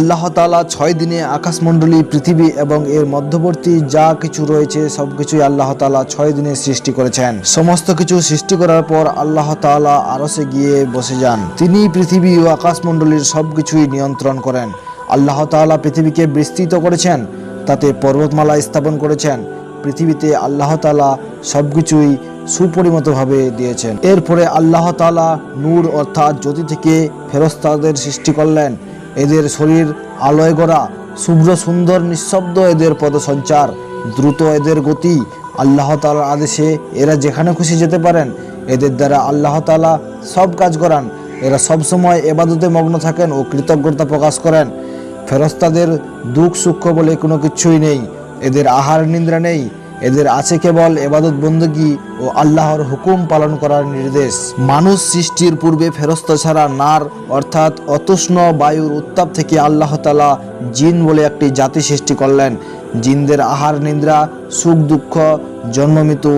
আল্লাহ তাআলা 6 দিনে আকাশমণ্ডলী, পৃথিবী এবং এর মধ্যবর্তী যা কিছু রয়েছে সবকিছুই আল্লাহ তাআলা 6 দিনে সৃষ্টি করেছেন। সমস্ত কিছু সৃষ্টি করার পর আল্লাহ তাআলা আরশে গিয়ে বসে যান। তিনি পৃথিবী ও আকাশমণ্ডলীর সবকিছুই নিয়ন্ত্রণ করেন। আল্লাহ তাআলা পৃথিবীকে বিস্তৃত করেছেন, তাতে পর্বতমালা স্থাপন করেছেন। পৃথিবীতে আল্লাহ তাআলা সবকিছুই সুপরিমিতভাবে দিয়েছেন। এরপরে আল্লাহ তাআলা নূর অর্থাৎ জ্যোতি থেকে ফেরেশতাদের সৃষ্টি করলেন। এদের শরীর আলোয় গড়া, শুভ্র সুন্দর, নিঃশব্দ এদের পদসঞ্চার, দ্রুত এদের গতি। আল্লাহ তাআলার আদেশে এরা যেখানে খুশি যেতে পারেন। এদের দ্বারা আল্লাহ তাআলা সব কাজ করান। এরা সবসময় ইবাদতে মগ্ন থাকেন ও কৃতজ্ঞতা প্রকাশ করেন। ফেরেশতাদের দুঃখ সুখ বলে কোনো কিছুই নেই। এদের আহার নিদ্রা নেই। এদের আছে কেবল ইবাদত বন্দেগী ও আল্লাহর হুকুম পালন করার নির্দেশ। মানুষ সৃষ্টির পূর্বে ফেরেশতা ছাড়া নার অর্থাৎ অতুষ্ণ বায়ুর উত্তাপ থেকে আল্লাহ তাআলা জিন বলে একটি জাতি সৃষ্টি করলেন। জিনদের আহার নিদ্রা, সুখ দুঃখ, জন্ম মৃত্যু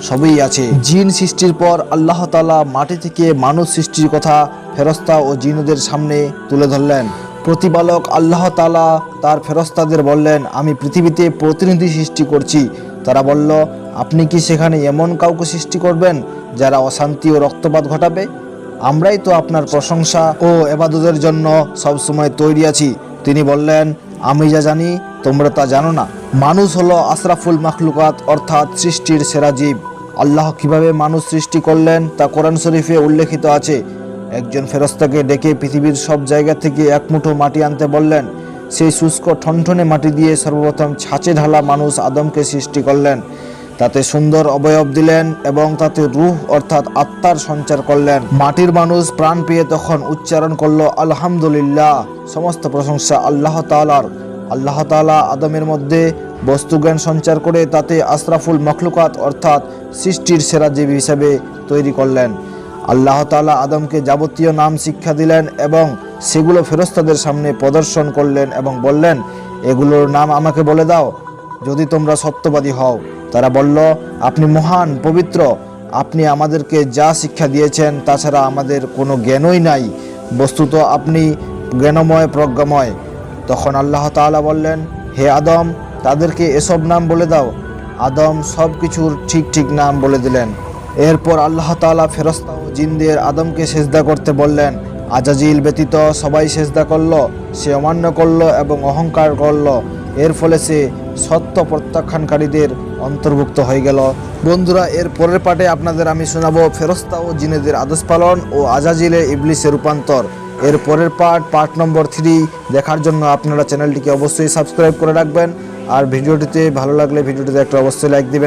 সবই আছে। জিন সৃষ্টির পর আল্লাহ তাআলা মাটি থেকে মানুষ সৃষ্টির কথা ফেরেশতা ও জিনদের সামনে তুলে ধরলেন। প্রতিপালক আল্লাহ তাআলা তার ফেরেশতাদের বললেন, আমি পৃথিবীতে প্রতিনিধি সৃষ্টি করছি। তারা বলল, আপনি কি সেখানে এমন কাউকে সৃষ্টি করবেন যারা অশান্তি ও রক্তপাত ঘটাবে? আমরাই তো আপনার প্রশংসা ও ইবাদতের জন্য সবসময় তৈরি আছি। তিনি বললেন, আমি যা জানি তোমরা তা জানো না। মানুষ হলো আশরাফুল মাখলুকাত অর্থাৎ সৃষ্টির সেরা জীব। আল্লাহ কিভাবে মানুষ সৃষ্টি করলেন তা কোরআন শরীফে উল্লেখিত আছে। একজন ফেরেশতাকে ডেকে পৃথিবীর সব জায়গা থেকে এক মুঠো মাটি আনতে বললেন। সেই শুষ্ক ঠনঠনে মাটি দিয়ে সর্বপ্রথম ছাঁচে ঢালা মানুষ আদমকে সৃষ্টি করলেন। তাতে সুন্দর অবয়ব দিলেন এবং তাতে রূহ অর্থাৎ আত্মার সঞ্চার করলেন। মাটির মানুষ প্রাণ পেয়ে তখন উচ্চারণ করল, আলহামদুলিল্লাহ, সমস্ত প্রশংসা আল্লাহ তাআলার। আল্লাহ তাআলা আদমের মধ্যে বস্তুজ্ঞান সঞ্চার করে তাতে আশরাফুল মখলুকাত অর্থাৎ সৃষ্টির সেরা জীব হিসেবে তৈরি করলেন। আল্লাহ তাআলা আদমকে যাবতীয় নাম শিক্ষা দিলেন এবং সেগুলো ফেরেশতাদের সামনে প্রদর্শন করলেন এবং বললেন, এগুলোর নাম আমাকে বলে দাও যদি তোমরা সত্যবাদী হও। তারা বলল, আপনি মহান, পবিত্র। আপনি আমাদেরকে যা শিক্ষা দিয়েছেন তাছাড়া আমাদের কোনো জ্ঞানই নাই। বস্তুত আপনি জ্ঞানময়, প্রজ্ঞাময়। তখন আল্লাহ তাআলা বললেন, হে আদম, তাদেরকে এসব নাম বলে দাও। আদম সব কিছুর ঠিক ঠিক নাম বলে দিলেন। এরপর আল্লাহ তাআলা ফেরেশতা ও জিনদের আদমকে সেজদা করতে বললেন। আজাজিল ব্যতীত সবাই সেজদা করল। সে অমান্য করল এবং অহংকার করল। এর ফলে সে সত্য প্রত্যাখ্যানকারীদের অন্তর্ভুক্ত হয়ে গেল। বন্ধুরা, এর পরের পার্টে আপনাদের আমি শোনাবো ফেরেশতা ও জিনেদের আদেশ পালন ও আজাজিলে ইবলিসের রূপান্তর। এর পরের পার্ট নম্বর 3 দেখার জন্য আপনারা চ্যানেলটিকে অবশ্যই সাবস্ক্রাইব করে রাখবেন। আর ভিডিওটিতে ভালো লাগলে ভিডিওটিতে একটা অবশ্যই লাইক দিবেন।